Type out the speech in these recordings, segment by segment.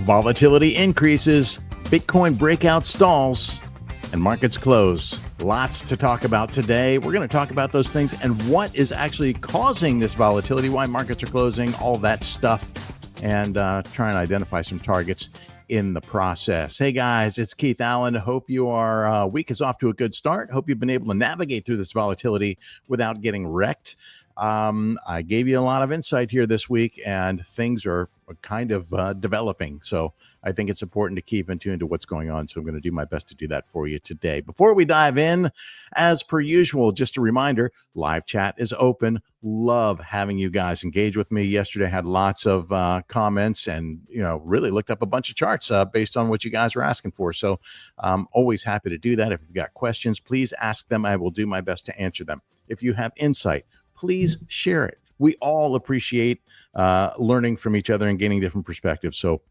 Volatility increases, Bitcoin breakout stalls, and markets close. Lots to talk about today. We're going to talk about those things and what is actually causing this volatility, why markets are closing, all that stuff, and try and identify some targets in the process. Hey guys, it's Keith Allen. Hope your week is off to a good start. Hope you've been able to navigate through this volatility without getting wrecked. I gave you a lot of insight here this week, and things are kind of developing. So I think it's important to keep in tune to what's going on. So I'm going to do my best to do that for you today. Before we dive in, as per usual, just a reminder, live chat is open. Love having you guys engage with me. Yesterday I had lots of comments and, really looked up a bunch of charts based on what you guys were asking for. So I'm always happy to do that. If you've got questions, please ask them. I will do my best to answer them. If you have insight, please share it. We all appreciate learning from each other and gaining different perspectives. So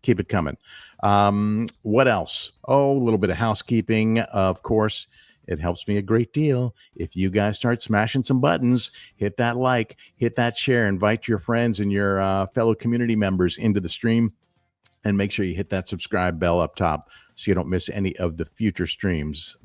keep it coming. What else? Oh, a little bit of housekeeping. Of course, it helps me a great deal if you guys start smashing some buttons. Hit that like, hit that share, invite your friends and your fellow community members into the stream, and make sure you hit that subscribe bell up top so you don't miss any of the future streams.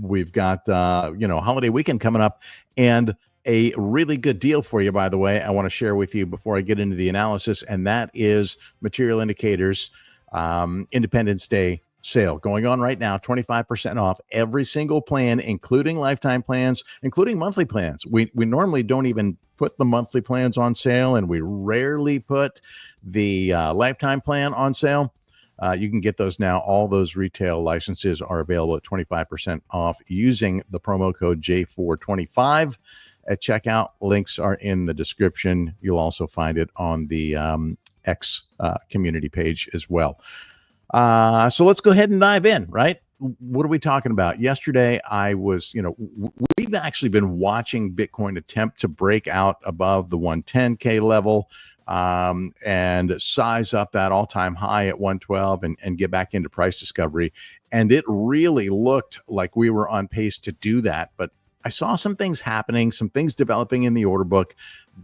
We've got holiday weekend coming up, and a really good deal for you, by the way, I want to share with you before I get into the analysis, and that is Material Indicators Independence Day sale going on right now, 25% off every single plan, including lifetime plans, including monthly plans. We normally don't even put the monthly plans on sale, and we rarely put the lifetime plan on sale. You can get those now. All those retail licenses are available at 25% off using the promo code J425 at checkout. Links are in the description. You'll also find it on the X community page as well. So let's go ahead and dive in, right? What are we talking about? Yesterday, I was, we've actually been watching Bitcoin attempt to break out above the 110K level and size up that all-time high at 112 and get back into price discovery. And it really looked like we were on pace to do that. But I saw some things happening, some things developing in the order book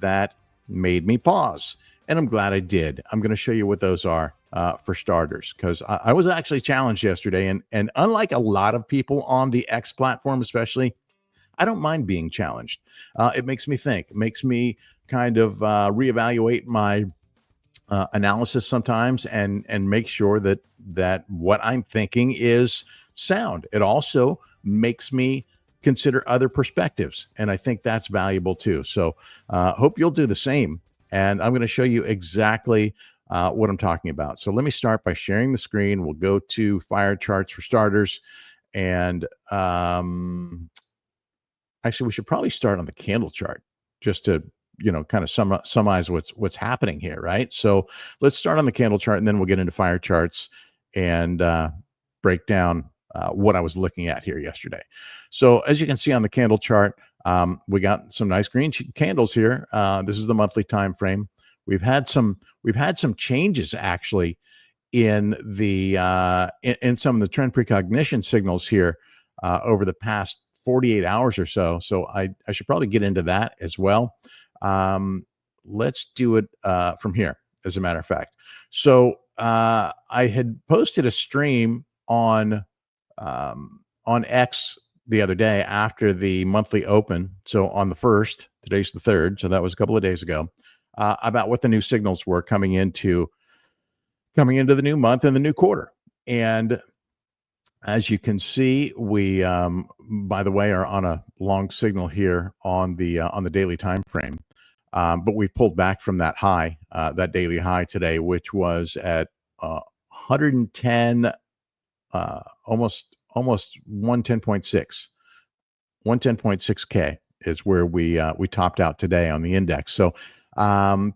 that made me pause. And I'm glad I did. I'm going to show you what those are for starters, because I was actually challenged yesterday. And unlike a lot of people on the X platform, especially, I don't mind being challenged. It makes me think. It makes me kind of reevaluate my analysis sometimes and make sure that what I'm thinking is sound. It also makes me consider other perspectives, and I think that's valuable too. So hope you'll do the same, and I'm going to show you exactly what I'm talking about. So let me start by sharing the screen. We'll go to fire charts for starters, and actually we should probably start on the candle chart just to kind of summarize what's happening here, right? So let's start on the candle chart, and then we'll get into fire charts and break down what I was looking at here yesterday. So as you can see on the candle chart, we got some nice green candles here. This is the monthly time frame. We've had some changes actually in the in some of the trend precognition signals here over the past 48 hours or so. So I should probably get into that as well. Let's do it from here, as a matter of fact. So I had posted a stream on X the other day after the monthly open. So on the 1st, today's the 3rd, so that was a couple of days ago, about what the new signals were coming into the new month and the new quarter. And as you can see, we, by the way, are on a long signal here on the daily time frame. But we've pulled back from that high, that daily high today, which was at 110. Almost 110.6, 110.6K is where we topped out today on the index. So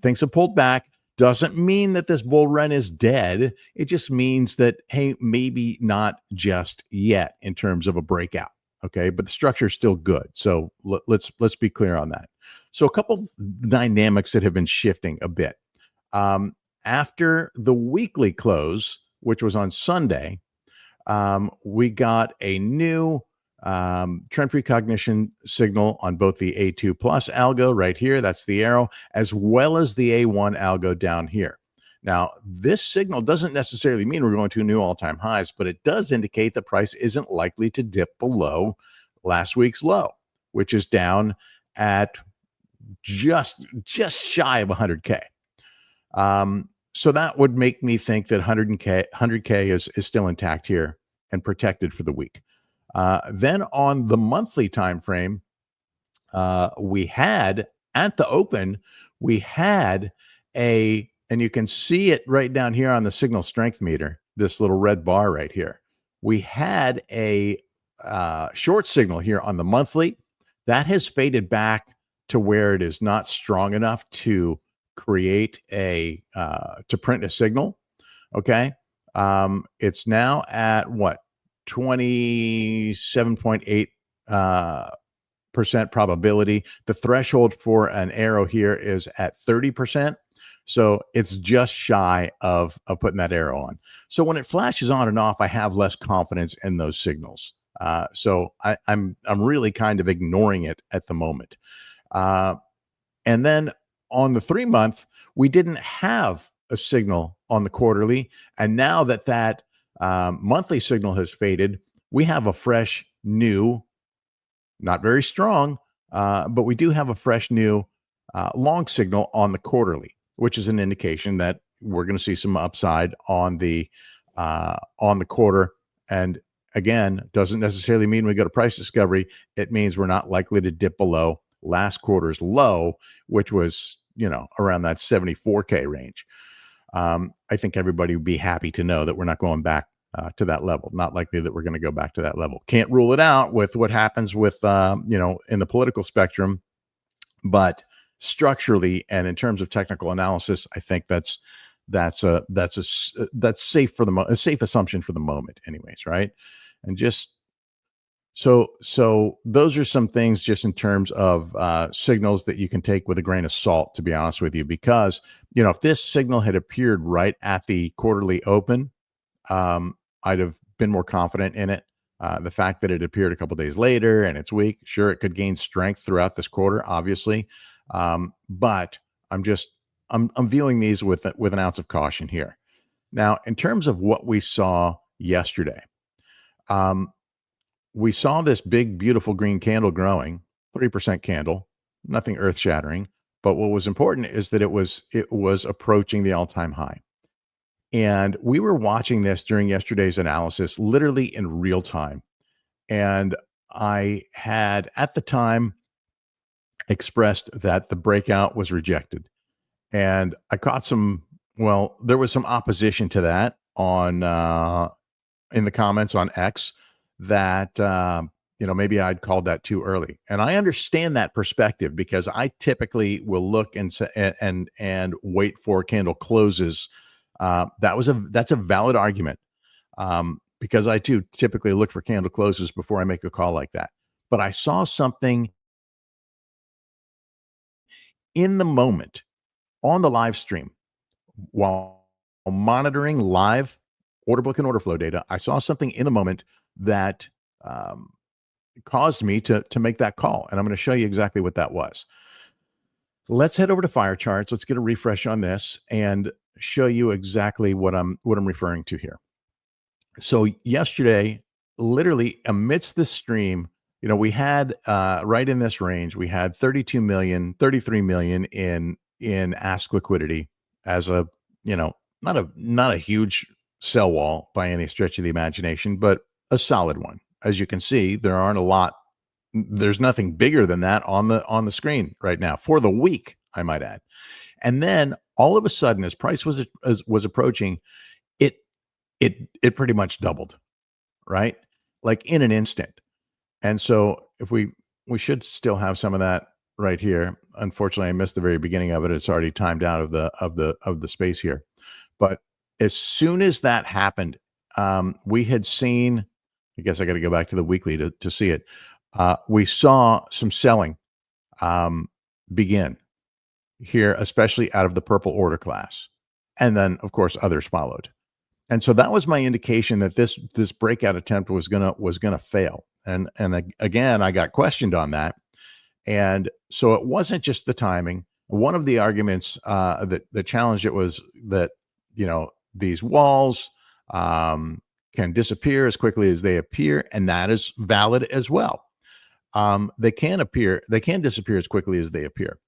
things have pulled back. Doesn't mean that this bull run is dead. It just means that, hey, maybe not just yet in terms of a breakout. Okay, but the structure is still good. So let's be clear on that. So a couple dynamics that have been shifting a bit after the weekly close, which was on Sunday. We got a new trend precognition signal on both the A2 plus algo right here. That's the arrow, as well as the A1 algo down here. Now, this signal doesn't necessarily mean we're going to new all-time highs, but it does indicate the price isn't likely to dip below last week's low, which is down at just shy of 100K. So that would make me think that 100K is still intact here and protected for the week. Then on the monthly time frame, we had at the open, we had and you can see it right down here on the signal strength meter, this little red bar right here. We had a short signal here on the monthly that has faded back to where it is not strong enough to create to print a signal. Okay. It's now at what, 27.8 percent probability. The threshold for an arrow here is at 30%. So it's just shy of putting that arrow on. So when it flashes on and off, I have less confidence in those signals. So I'm really kind of ignoring it at the moment. And then on the 3-month, we didn't have a signal on the quarterly. And now that monthly signal has faded, we have a fresh new, not very strong, but we do have a fresh new long signal on the quarterly, which is an indication that we're going to see some upside on the quarter. And again, doesn't necessarily mean we go to price discovery. It means we're not likely to dip below last quarter's low, which was, around that 74K range. I think everybody would be happy to know that we're not going back to that level. Not likely that we're going to go back to that level. Can't rule it out with what happens with, in the political spectrum, but structurally and in terms of technical analysis, I think that's safe for a safe assumption for the moment, anyways, right? And just so those are some things just in terms of signals that you can take with a grain of salt, to be honest with you, because if this signal had appeared right at the quarterly open, I'd have been more confident in it. The fact that it appeared a couple days later and it's weak, sure, it could gain strength throughout this quarter, obviously. But I'm viewing these with an ounce of caution here. Now, in terms of what we saw yesterday, we saw this big, beautiful green candle growing, 3% candle, nothing earth shattering. But what was important is that it was approaching the all-time high. And we were watching this during yesterday's analysis, literally in real time. And I had at the time expressed that the breakout was rejected. And I caught there was some opposition to that in the comments on X that, maybe I'd called that too early. And I understand that perspective because I typically will look and wait for candle closes. That's a valid argument because I too typically look for candle closes before I make a call like that. But I saw something in the moment on the live stream while monitoring live order book and order flow data. I saw something in the moment that caused me to make that call. And I'm going to show you exactly what that was. Let's head over to Fire Charts. Let's get a refresh on this and show you exactly what I'm referring to here. So yesterday, literally amidst the stream, we had right in this range, we had 32 million, 33 million in ask liquidity as a, not a huge sell wall by any stretch of the imagination, but a solid one. As you can see, there's nothing bigger than that on the screen right now for the week, I might add. And then all of a sudden, as price was approaching, it pretty much doubled, right? Like in an instant. And so if we should still have some of that right here. Unfortunately, I missed the very beginning of it. It's already timed out of the space here. But as soon as that happened, we had seen, I guess I got to go back to the weekly to see it. We saw some selling begin here, especially out of the purple order class. And then, of course, others followed. And so that was my indication that this breakout attempt was gonna fail. And again, I got questioned on that. And so it wasn't just the timing. One of the arguments that challenged it was that these walls can disappear as quickly as they appear, and that is valid as well. They can disappear as quickly as they appear.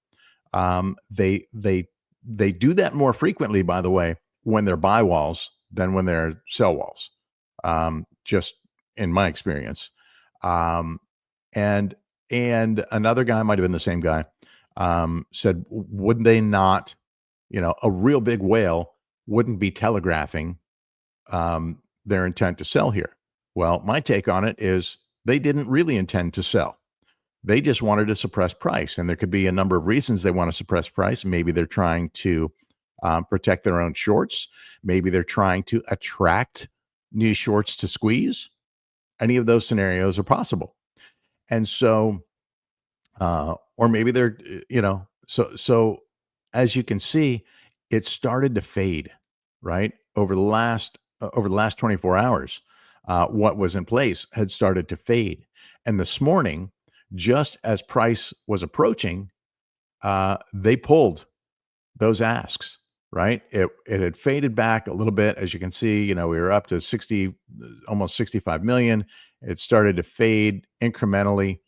They do that more frequently, by the way, when they're buy walls than when they're sell walls. Just in my experience. Um, and another guy, might have been the same guy, said, wouldn't they not, a real big whale wouldn't be telegraphing their intent to sell here. Well, my take on it is they didn't really intend to sell. They just wanted to suppress price. And there could be a number of reasons they want to suppress price. Maybe they're trying to protect their own shorts. Maybe they're trying to attract new shorts to squeeze. Any of those scenarios are possible. And so, or maybe they're, so as you can see, it started to fade, right? Over the last 24 hours, what was in place had started to fade. And this morning, just as price was approaching, they pulled those asks, right? It had faded back a little bit. As you can see, we were up to 60, almost 65 million. It started to fade incrementally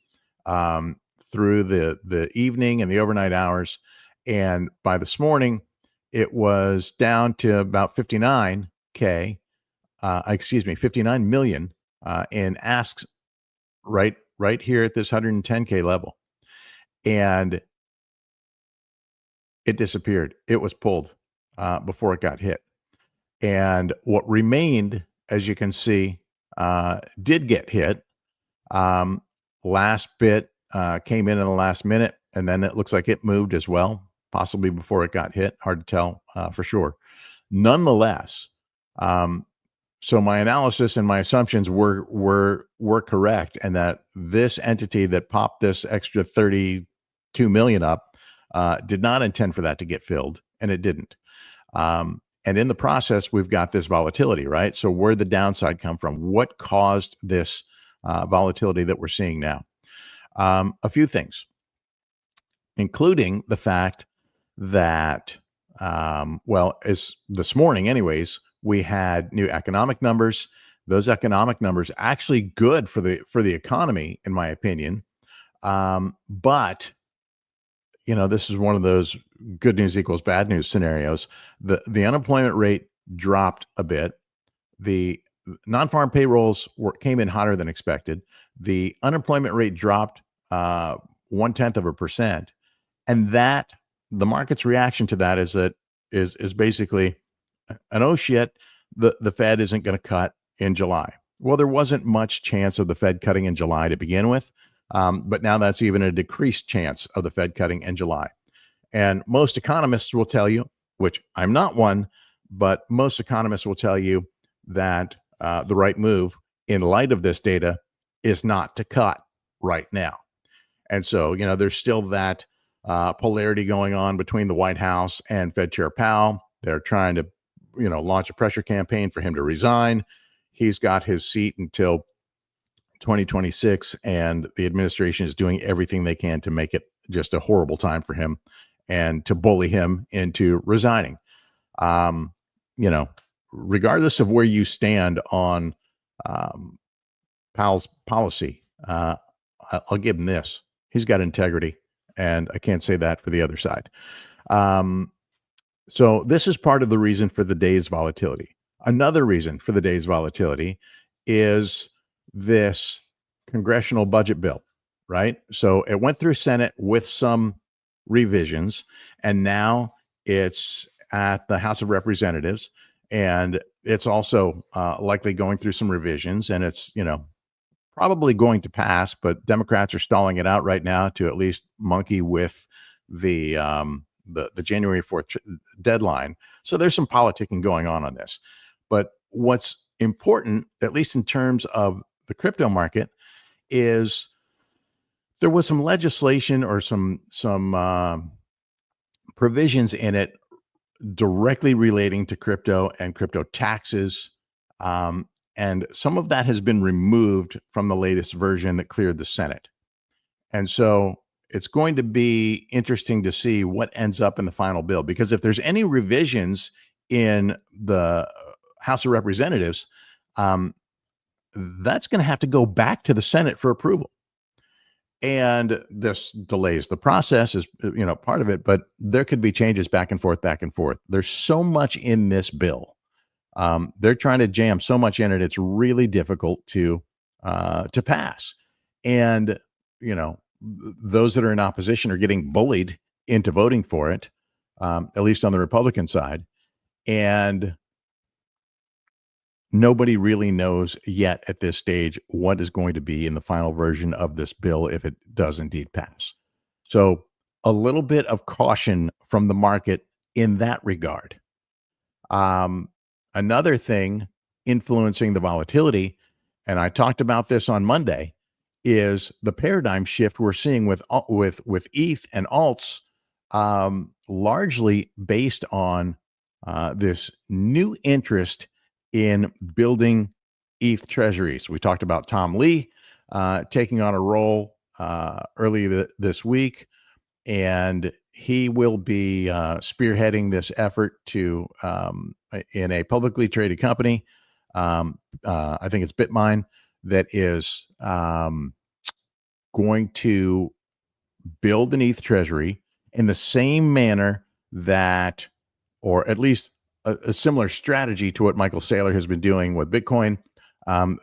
through the evening and the overnight hours. And by this morning, it was down to about 59 million in asks right here at this 110K level. And it disappeared. It was pulled before it got hit. And what remained, as you can see, did get hit. Last bit came in the last minute, and then it looks like it moved as well, possibly before it got hit. Hard to tell for sure. Nonetheless, so my analysis and my assumptions were correct, and that this entity that popped this extra 32 million up did not intend for that to get filled, and it didn't. And in the process, we've got this volatility, right? So where'd the downside come from? What caused this volatility that we're seeing now? A few things, including the fact that, as this morning anyways, we had new economic numbers. Those economic numbers actually good for the economy, in my opinion. But this is one of those good news equals bad news scenarios. The unemployment rate dropped a bit. The non-farm payrolls came in hotter than expected. The unemployment rate dropped 0.1%, and that the market's reaction to that is basically an oh shit, the Fed isn't going to cut in July. Well, there wasn't much chance of the Fed cutting in July to begin with. But now that's even a decreased chance of the Fed cutting in July. And most economists will tell you, which I'm not one, but most economists will tell you that the right move in light of this data is not to cut right now. And so, there's still that polarity going on between the White House and Fed Chair Powell. They're trying to, launch a pressure campaign for him to resign. He's got his seat until 2026, and the administration is doing everything they can to make it just a horrible time for him and to bully him into resigning. Regardless of where you stand on Powell's policy, I'll give him this. He's got integrity, and I can't say that for the other side. So this is part of the reason for the day's volatility. Another reason for the day's volatility is this congressional budget bill, right? So it went through Senate with some revisions, and now it's at the House of Representatives, and it's also likely going through some revisions, and it's, probably going to pass, but Democrats are stalling it out right now to at least monkey with the January 4th deadline. So there's some politicking going on this. But what's important, at least in terms of the crypto market, is there was some legislation or some provisions in it directly relating to crypto and crypto taxes. And some of that has been removed from the latest version that cleared the Senate. And so it's going to be interesting to see what ends up in the final bill, because if there's any revisions in the House of Representatives, um, that's going to have to go back to the Senate for approval. And this delays the process is, part of it, but there could be changes back and forth, back and forth. There's so much in this bill. They're trying to jam so much in it. It's really difficult to pass. And, those that are in opposition are getting bullied into voting for it, at least on the Republican side. And nobody really knows yet at this stage what is going to be in the final version of this bill if it does indeed pass. So a little bit of caution from the market in that regard. Another thing influencing the volatility, and I talked about this on Monday, is the paradigm shift we're seeing with ETH and alts, largely based on this new interest in building ETH treasuries. We talked about Tom Lee taking on a role early this week, and he will be spearheading this effort to in a publicly traded company. I think it's Bitmine that is going to build an ETH treasury in the same manner that, or at least a similar strategy to what Michael Saylor has been doing with Bitcoin.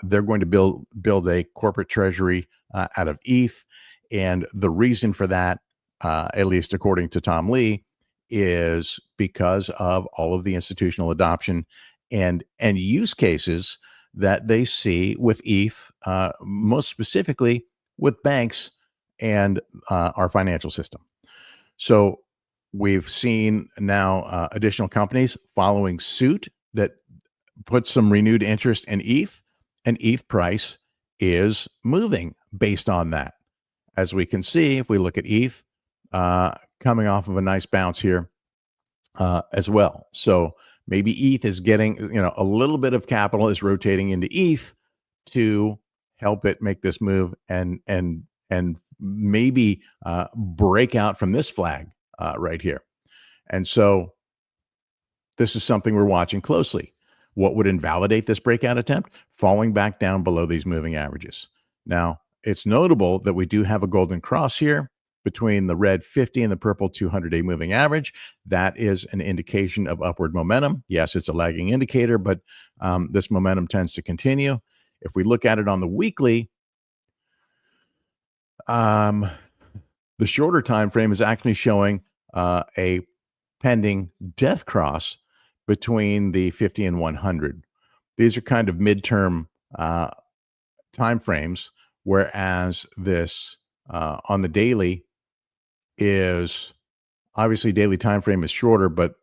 They're going to build a corporate treasury out of ETH. And the reason for that, at least according to Tom Lee, is because of all of the institutional adoption and use cases that they see with ETH, most specifically with banks and our financial system. So we've seen now additional companies following suit that put some renewed interest in ETH, and ETH price is moving based on that. As we can see, if we look at ETH, coming off of a nice bounce here as well. So maybe ETH is getting, a little bit of capital is rotating into ETH to help it make this move and maybe break out from this flag right here. And so this is something we're watching closely. What would invalidate this breakout attempt? Falling back down below these moving averages. Now, it's notable that we do have a golden cross here between the red 50 and the purple 200-day moving average. That is an indication of upward momentum. Yes, it's a lagging indicator, but this momentum tends to continue. If we look at it on the weekly, the shorter time frame is actually showing a pending death cross between the 50 and 100. These are kind of midterm time frames, whereas this on the daily is obviously daily time frame is shorter, but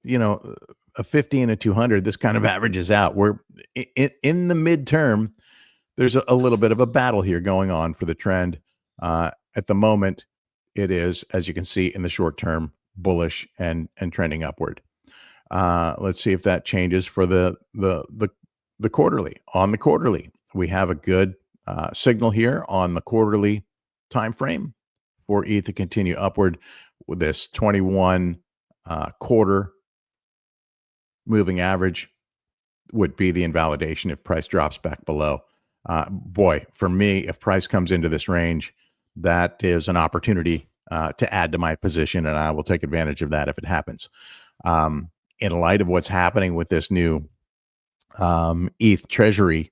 a 50 and a 200, this kind of averages out. We're in the midterm. There's a little bit of a battle here going on for the trend. At the moment, it is, as you can see in the short term, bullish and trending upward. Let's see if that changes for the quarterly. On the quarterly, we have a good signal here on the quarterly time frame for ETH to continue upward with this 21 quarter moving average would be the invalidation if price drops back below. Boy, for me, if price comes into this range, that is an opportunity to add to my position, and I will take advantage of that if it happens. In light of what's happening with this new ETH treasury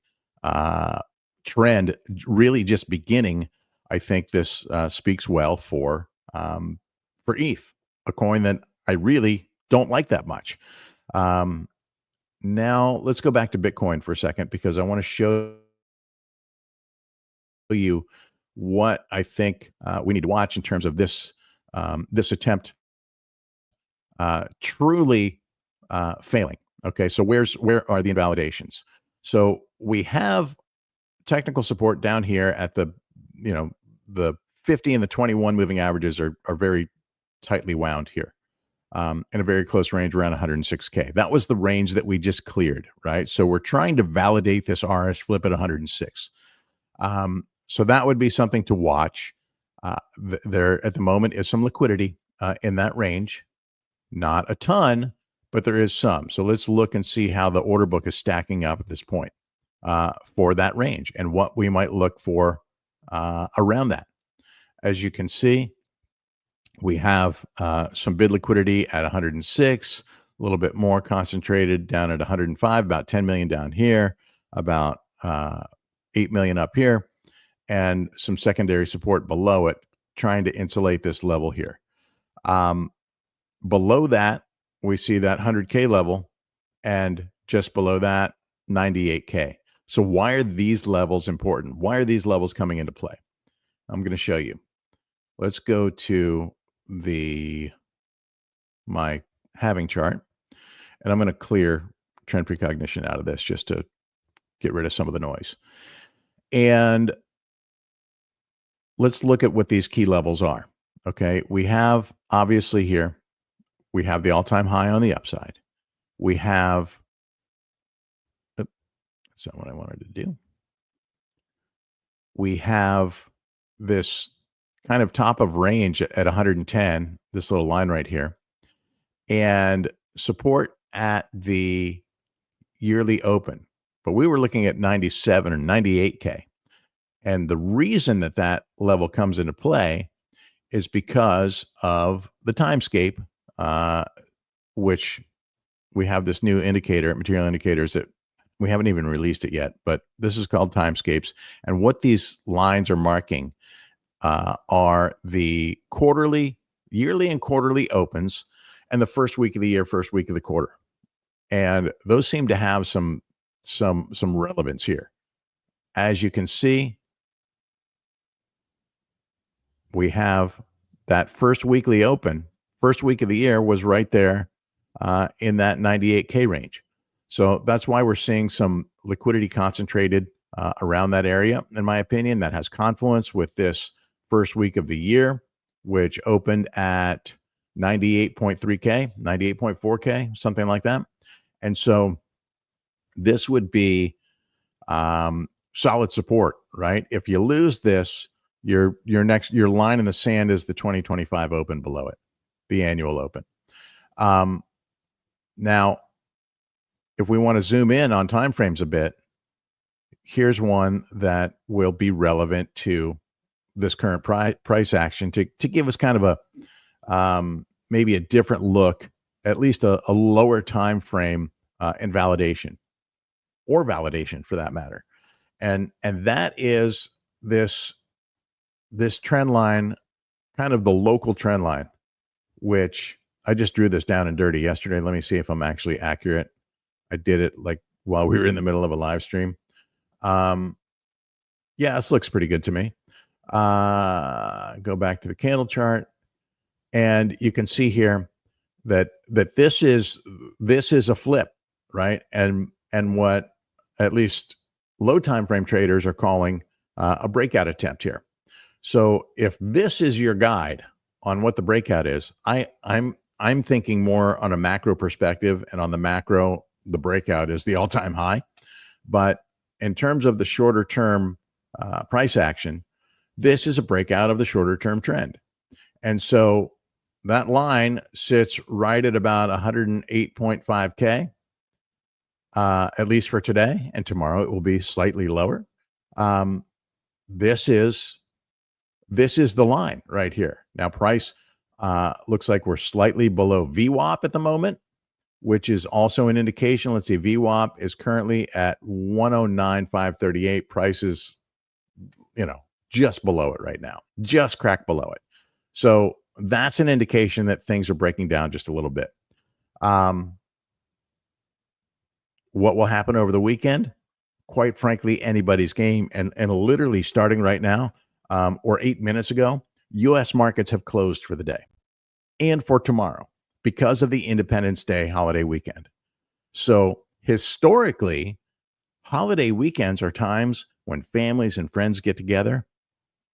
trend really just beginning, I think this speaks well for ETH, a coin that I really don't like that much. Now let's go back to Bitcoin for a second, because I want to show you what I think we need to watch in terms of this this attempt truly failing. Okay, so where are the invalidations? So we have technical support down here at the the 50 and the 21 moving averages are very tightly wound here, in a very close range around 106K. That was the range that we just cleared, right? So we're trying to validate this RS flip at 106. So that would be something to watch. There at the moment is some liquidity in that range, not a ton, but there is some. So let's look and see how the order book is stacking up at this point for that range and what we might look for around that. As you can see, we have some bid liquidity at 106, a little bit more concentrated down at 105, about 10 million down here, about 8 million up here, and some secondary support below it, trying to insulate this level here. Below that, we see that 100K level, and just below that, 98K. So why are these levels important? Why are these levels coming into play? I'm going to show you. Let's go to my halving chart, and I'm going to clear trend precognition out of this just to get rid of some of the noise. And let's look at what these key levels are. Okay, we have obviously here, we have the all-time high on the upside. We have, that's not what I wanted to do. We have this kind of top of range at 110, this little line right here, and support at the yearly open. But we were looking at 97 or 98K. And the reason that that level comes into play is because of the timescape, which we have this new indicator, material indicators, that we haven't even released it yet, but this is called timescapes. And what these lines are marking are the yearly and quarterly opens, and the first week of the year, first week of the quarter. And those seem to have some relevance here. As you can see, we have that first weekly open, first week of the year was right there in that 98K range. So that's why we're seeing some liquidity concentrated around that area. In my opinion, that has confluence with this first week of the year, which opened at 98.3K, 98.4K, something like that. And so this would be solid support, right? If you lose this, your line in the sand is the 2025 open below it, the annual open. Now, if we want to zoom in on timeframes a bit, here's one that will be relevant to this current price action to give us kind of a maybe a different look, at least a lower time frame and validation, or validation for that matter. And that is this trend line, kind of the local trend line, which I just drew this down and dirty yesterday. Let me see if I'm actually accurate. I did it like while we were in the middle of a live stream. Yeah, this looks pretty good to me. Go back to the candle chart, and you can see here that this is a flip, right? And what at least low time frame traders are calling a breakout attempt here. So if this is your guide on what the breakout is, I'm thinking more on a macro perspective, and on the macro, the breakout is the all-time high. But in terms of the shorter term price action, this is a breakout of the shorter term trend. And so that line sits right at about 108.5K, at least for today. And tomorrow it will be slightly lower. This is the line right here. Now price looks like we're slightly below VWAP at the moment, which is also an indication. Let's see, VWAP is currently at 109,538. Price is, just below it right now, just cracked below it. So that's an indication that things are breaking down just a little bit. What will happen over the weekend? Quite frankly, anybody's game. And literally starting right now, or 8 minutes ago, U.S. markets have closed for the day and for tomorrow because of the Independence Day holiday weekend. So historically, holiday weekends are times when families and friends get together.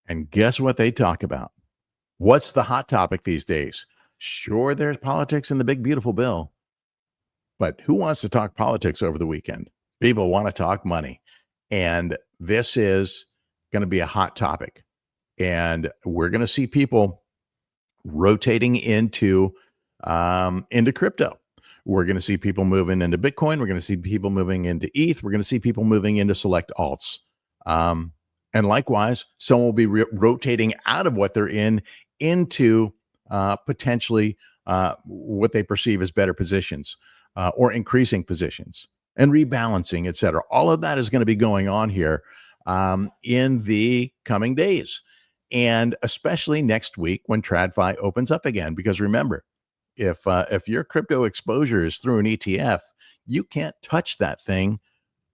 And guess what they talk about? What's the hot topic these days? Sure, there's politics in the big, beautiful bill. But who wants to talk politics over the weekend? People want to talk money. And this is going to be a hot topic. And we're going to see people rotating into crypto, We're going to see people moving into Bitcoin. We're going to see people moving into ETH. We're going to see people moving into select alts. And likewise, some will be rotating out of what they're in into potentially what they perceive as better positions or increasing positions and rebalancing, et cetera. All of that is going to be going on here in the coming days, and especially next week when TradFi opens up again. Because remember, if your crypto exposure is through an ETF, you can't touch that thing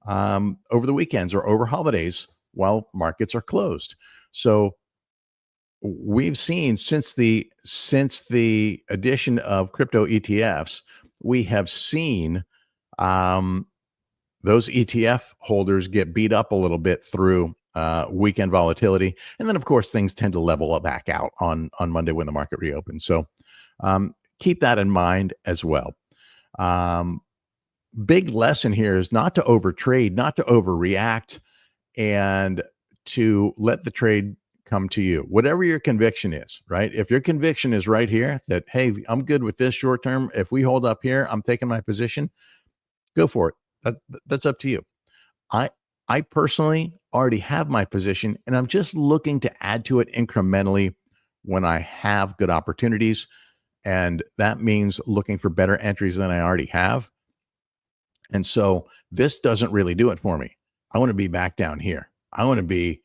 over the weekends or over holidays while markets are closed. So we've seen since the addition of crypto ETFs, we have seen those ETF holders get beat up a little bit through weekend volatility, and then of course things tend to level back out on Monday when the market reopens. So keep that in mind as well. Big lesson here is not to overtrade, not to overreact, and to let the trade come to you. Whatever your conviction is, right? If your conviction is right here that, hey, I'm good with this short term. If we hold up here, I'm taking my position. Go for it. That's up to you. I personally already have my position, and I'm just looking to add to it incrementally when I have good opportunities. And that means looking for better entries than I already have. And so this doesn't really do it for me. I want to be back down here. I want to be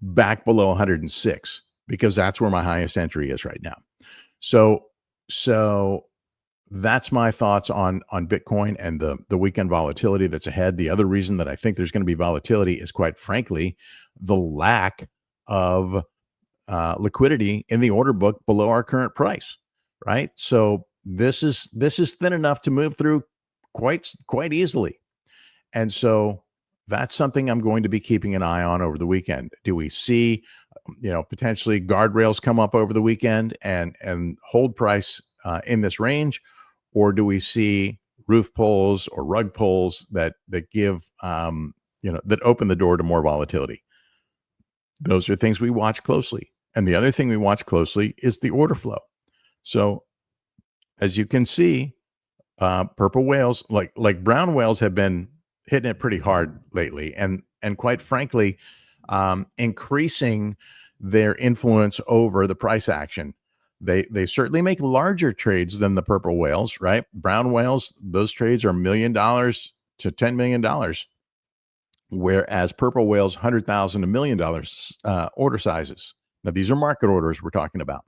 back below 106 because that's where my highest entry is right now. So that's my thoughts on Bitcoin and the weekend volatility that's ahead. The other reason that I think there's going to be volatility is, quite frankly, the lack of liquidity in the order book below our current price, right? So this is thin enough to move through quite easily. And so that's something I'm going to be keeping an eye on over the weekend. Do we see, potentially guardrails come up over the weekend and hold price in this range, or do we see roof pulls or rug pulls that give that open the door to more volatility? Those are things we watch closely. And the other thing we watch closely is the order flow. So as you can see, purple whales, like brown whales, have been hitting it pretty hard lately, and quite frankly, increasing their influence over the price action. They certainly make larger trades than the purple whales, right? Brown whales, those trades are $1 million to $10 million, whereas purple whales, $100,000 to $1 million order sizes. Now, these are market orders we're talking about.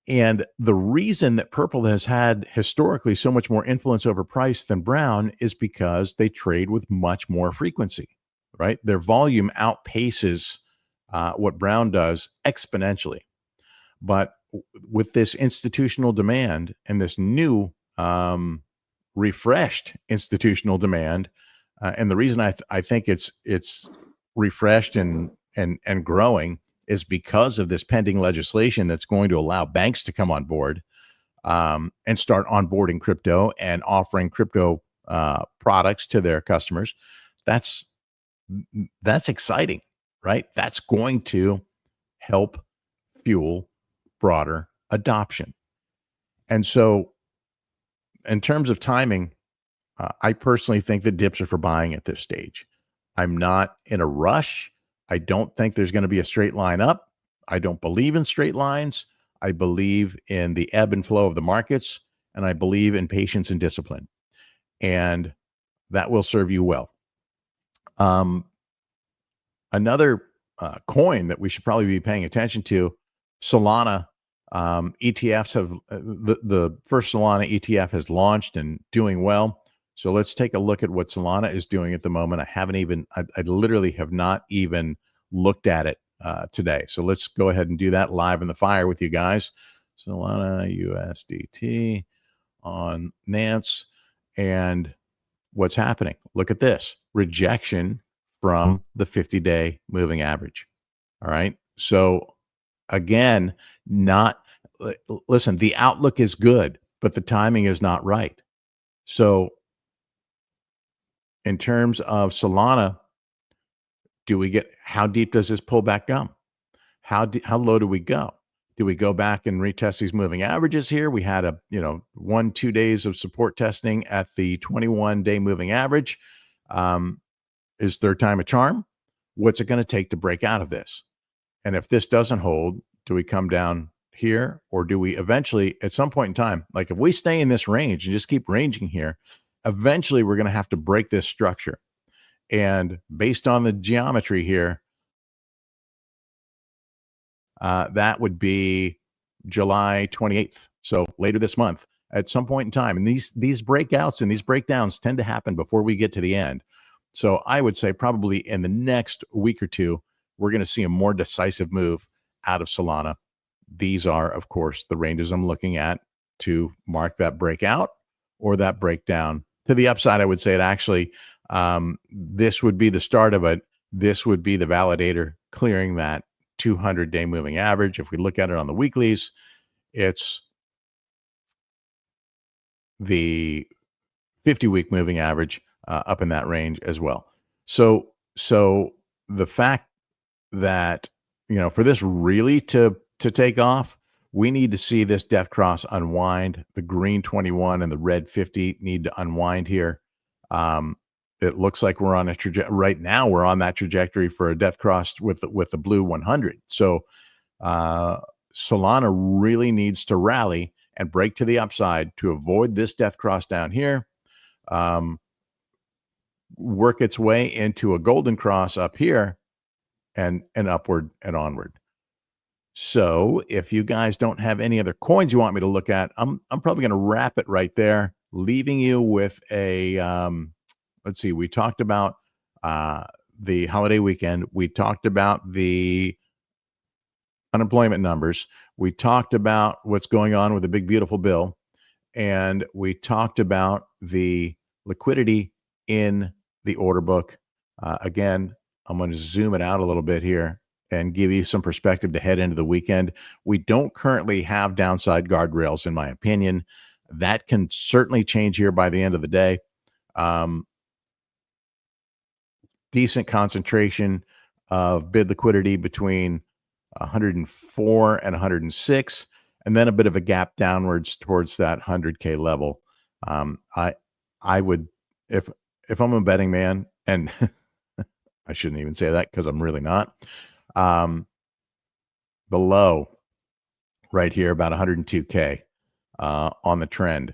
And the reason that purple has had historically so much more influence over price than brown is because they trade with much more frequency, right? Their volume outpaces what brown does exponentially. But with this institutional demand and this new refreshed institutional demand, and the reason I think it's refreshed and growing is because of this pending legislation that's going to allow banks to come on board and start onboarding crypto and offering crypto products to their customers. That's exciting, right? That's going to help fuel broader adoption. And so in terms of timing, I personally think the dips are for buying at this stage. I'm not in a rush. I don't think there's going to be a straight line up. I don't believe in straight lines. I believe in the ebb and flow of the markets, and I believe in patience and discipline. And that will serve you well. Another coin that we should probably be paying attention to, Solana. ETFs have the first Solana ETF has launched and doing well. So let's take a look at what Solana is doing at the moment. I literally have not even looked at it today. So let's go ahead and do that live in the fire with you guys. Solana USDT on Nance. And what's happening? Look at this. Rejection from the 50-day moving average. All right. So again, listen, the outlook is good, but the timing is not right. So in terms of Solana, how deep does this pullback go? How low do we go? Do we go back and retest these moving averages here? We had 1-2 days of support testing at the 21-day moving average. Is third time a charm? What's it going to take to break out of this? And if this doesn't hold, do we come down here, or do we eventually, at some point in time, like if we stay in this range and just keep ranging here, eventually we're going to have to break this structure. And based on the geometry here, that would be July 28th. So later this month, at some point in time. And these breakouts and these breakdowns tend to happen before we get to the end. So I would say probably in the next week or two, we're going to see a more decisive move out of Solana. These are, of course, the ranges I'm looking at to mark that breakout or that breakdown. To the upside, I would say it actually, this would be the start of it. This would be the validator clearing that 200-day moving average. If we look at it on the weeklies, it's the 50-week moving average up in that range as well. So the fact that, for this really to take off, we need to see this death cross unwind. The green 21 and the red 50 need to unwind here. It looks like we're on a trajectory right now. We're on that trajectory for a death cross with the blue 100. So Solana really needs to rally and break to the upside to avoid this death cross down here. Work its way into a golden cross up here and upward and onward. So if you guys don't have any other coins you want me to look at, I'm probably going to wrap it right there, leaving you with a let's see. We talked about the holiday weekend. We talked about the unemployment numbers. We talked about what's going on with the big beautiful bill, and we talked about the liquidity in the order book. Again, I'm going to zoom it out a little bit here and give you some perspective to head into the weekend. We don't currently have downside guardrails, in my opinion. That can certainly change here by the end of the day. Decent concentration of bid liquidity between 104 and 106, and then a bit of a gap downwards towards that 100K level. I would, if I'm a betting man, and I shouldn't even say that because I'm really not. Below right here, about 102K on the trend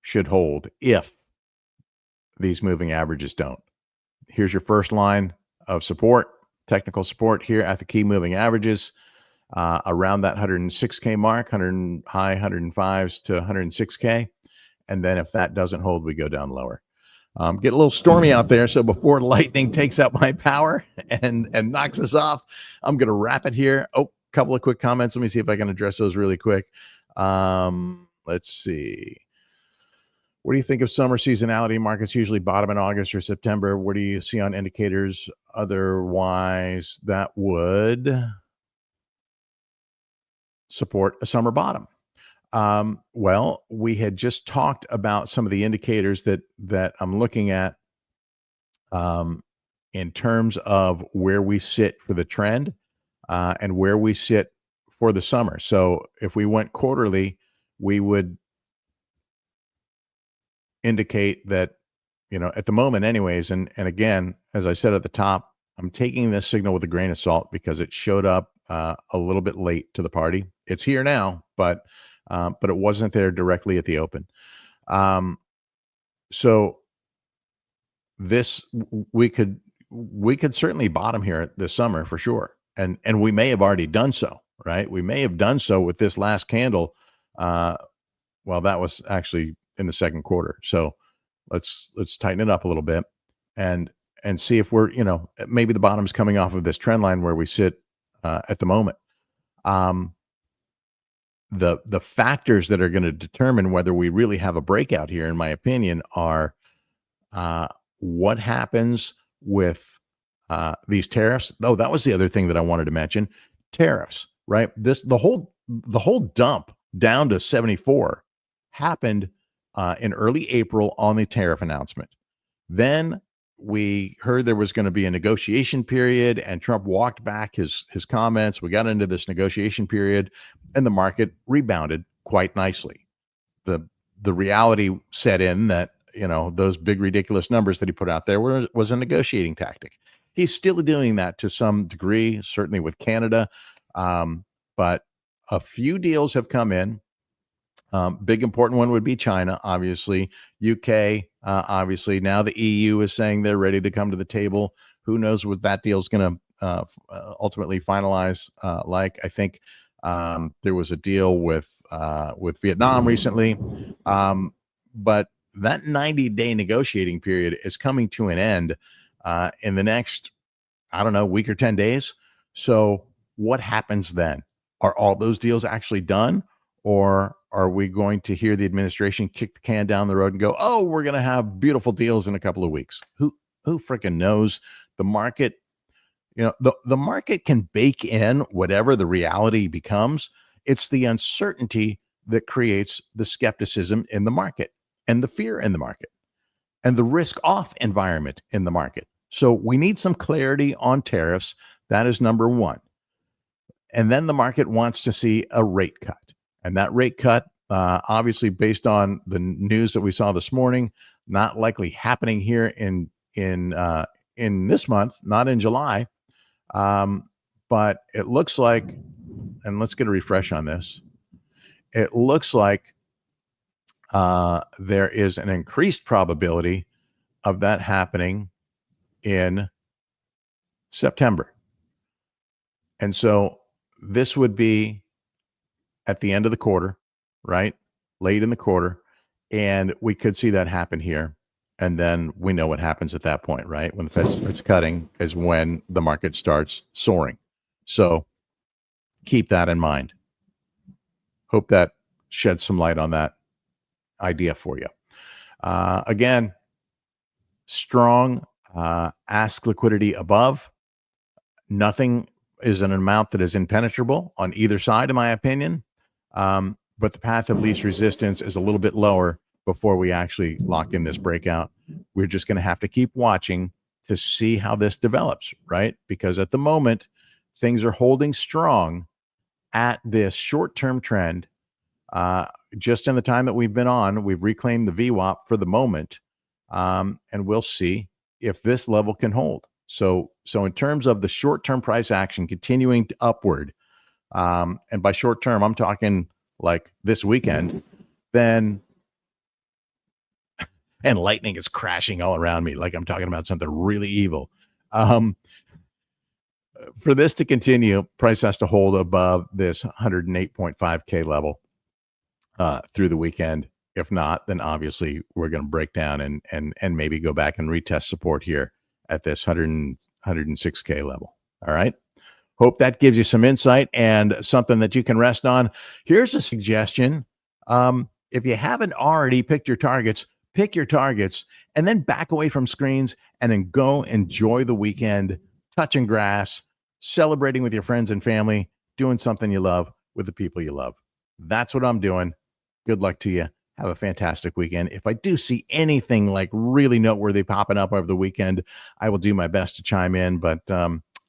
should hold if these moving averages don't. Here's your first line of support, technical support here at the key moving averages around that 106K mark, high 105s to 106K. And then if that doesn't hold, we go down lower. Get a little stormy out there. So before lightning takes out my power and knocks us off, I'm going to wrap it here. Oh, a couple of quick comments. Let me see if I can address those really quick. Let's see. What do you think of summer seasonality? Markets usually bottom in August or September. What do you see on indicators otherwise that would support a summer bottom? Well, we had just talked about some of the indicators that I'm looking at in terms of where we sit for the trend and where we sit for the summer. So if we went quarterly, we would indicate that, at the moment anyways, and again, as I said at the top, I'm taking this signal with a grain of salt because it showed up a little bit late to the party. It's here now, but it wasn't there directly at the open. So this we could certainly bottom here this summer for sure, and we may have already done so, right? We may have done so with this last candle. Well, that was actually in the second quarter. So let's tighten it up a little bit and see if we're, maybe the bottom's coming off of this trend line where we sit at the moment. The factors that are going to determine whether we really have a breakout here, in my opinion, are what happens with these tariffs. Oh, that was the other thing that I wanted to mention. Tariffs, right? The whole dump down to 74 happened in early April on the tariff announcement. Then we heard there was going to be a negotiation period, and Trump walked back his comments. We got into this negotiation period, and the market rebounded quite nicely. The reality set in that, those big ridiculous numbers that he put out there was a negotiating tactic. He's still doing that to some degree, certainly with Canada, but a few deals have come in. Big important one would be China, obviously. UK, obviously. Now the EU is saying they're ready to come to the table. Who knows what that deal is going to ultimately finalize like. I think there was a deal with Vietnam recently. But that 90-day negotiating period is coming to an end in the next, I don't know, week or 10 days. So what happens then? Are all those deals actually done? Or are we going to hear the administration kick the can down the road and go, oh, we're going to have beautiful deals in a couple of weeks? Who freaking knows? The market, the market can bake in whatever the reality becomes. It's the uncertainty that creates the skepticism in the market and the fear in the market and the risk off environment in the market. So we need some clarity on tariffs. That is number one. And then the market wants to see a rate cut. And that rate cut, obviously based on the news that we saw this morning, not likely happening here in this month, not in July. But it looks like, and let's get a refresh on this. It looks like there is an increased probability of that happening in September. And so this would be at the end of the quarter, right? Late in the quarter. And we could see that happen here. And then we know what happens at that point, right? When the Fed starts cutting is when the market starts soaring. So keep that in mind. Hope that sheds some light on that idea for you. Again, strong ask liquidity above. Nothing is an amount that is impenetrable on either side, in my opinion. But the path of least resistance is a little bit lower before we actually lock in this breakout. We're just going to have to keep watching to see how this develops, right? Because at the moment, things are holding strong at this short-term trend. Just in the time that we've been on, we've reclaimed the VWAP for the moment, and we'll see if this level can hold. So in terms of the short-term price action continuing upward, and by short-term, I'm talking like this weekend, then, and lightning is crashing all around me like I'm talking about something really evil. For this to continue, price has to hold above this 108.5K level through the weekend. If not, then obviously we're going to break down and maybe go back and retest support here at this 106K level. All right. Hope that gives you some insight and something that you can rest on. Here's a suggestion. If you haven't already picked your targets, pick your targets and then back away from screens and then go enjoy the weekend, touching grass, celebrating with your friends and family, doing something you love with the people you love. That's what I'm doing. Good luck to you. Have a fantastic weekend. If I do see anything like really noteworthy popping up over the weekend, I will do my best to chime in. But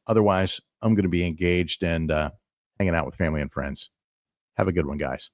otherwise, I'm going to be engaged and hanging out with family and friends. Have a good one, guys.